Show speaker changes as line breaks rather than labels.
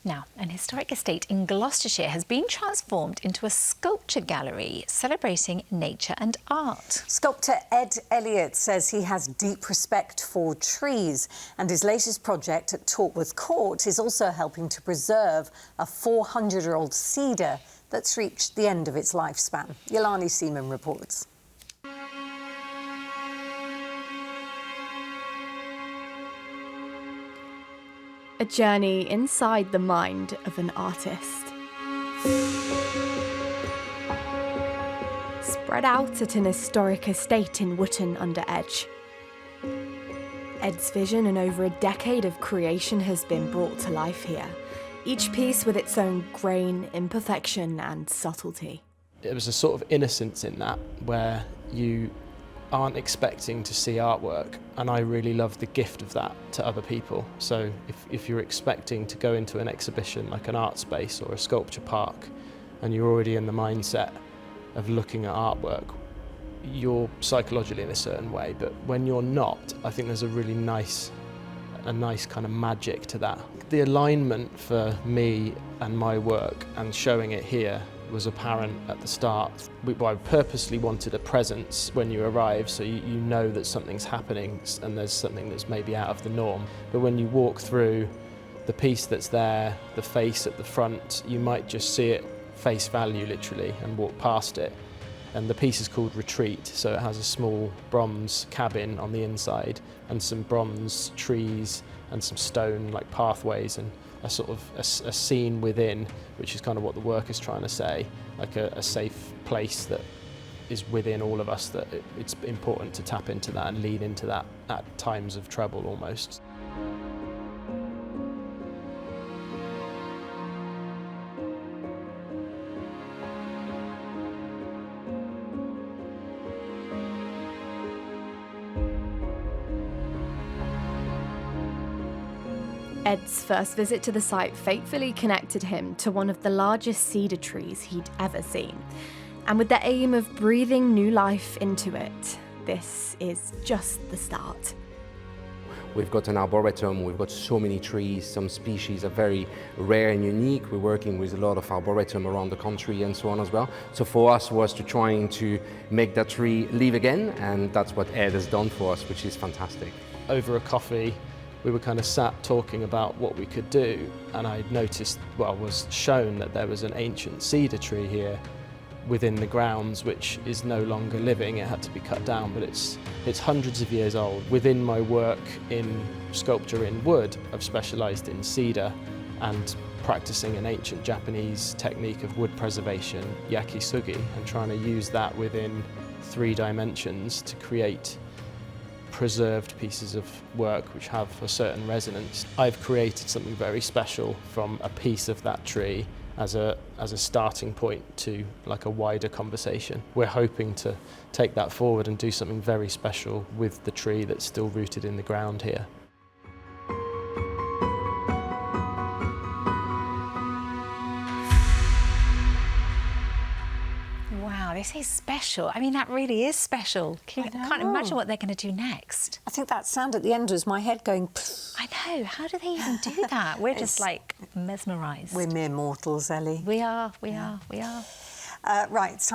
Now, an historic estate in Gloucestershire has been transformed into a sculpture gallery celebrating nature and art.
Sculptor Ed Elliott says he has deep respect for trees, and his latest project at Tortworth Court is also helping to preserve a 400-year-old cedar that's reached the end of its lifespan. Yolani Seaman reports.
A journey inside the mind of an artist. Spread out at an historic estate in Wootton-under-Edge. Ed's vision and over a decade of creation has been brought to life here, each piece with its own grain, imperfection and subtlety.
It was a sort of innocence in that, where you aren't expecting to see artwork, and I really love the gift of that to other people. So if you're expecting to go into an exhibition like an art space or a sculpture park and you're already in the mindset of looking at artwork, you're psychologically in a certain way, but when you're not, I think there's a really nice kind of magic to that. The alignment for me and my work and showing it here was apparent at the start. I purposely wanted a presence when you arrive, so you know that something's happening and there's something that's maybe out of the norm. But when you walk through the piece that's there, the face at the front, you might just see it face value literally and walk past it. And the piece is called Retreat, so it has a small bronze cabin on the inside and some bronze trees and some stone like pathways and a sort of a scene within, which is kind of what the work is trying to say, like a safe place that is within all of us, that it's important to tap into that and lean into that at times of trouble almost.
Ed's first visit to the site fatefully connected him to one of the largest cedar trees he'd ever seen. And with the aim of breathing new life into it, this is just the start.
We've got an arboretum, we've got so many trees, some species are very rare and unique. We're working with a lot of arboretum around the country and so on as well. So for us was to trying to make that tree live again, and that's what Ed has done for us, which is fantastic.
Over a coffee, we were kind of sat talking about what we could do, and I noticed, well, was shown that there was an ancient cedar tree here within the grounds, which is no longer living. It had to be cut down, but it's hundreds of years old. Within my work in sculpture in wood, I've specialised in cedar and practicing an ancient Japanese technique of wood preservation, yakisugi, and trying to use that within 3 dimensions to create preserved pieces of work which have a certain resonance. I've created something very special from a piece of that tree as a starting point to like a wider conversation. We're hoping to take that forward and do something very special with the tree that's still rooted in the ground here.
Wow, this is special. I mean, that really is special. I can't imagine what they're going to do next.
I think that sound at the end was my head going pfft.
I know. How do they even do that? We're just like mesmerised.
We're mere mortals, Ellie.
We are.
Right.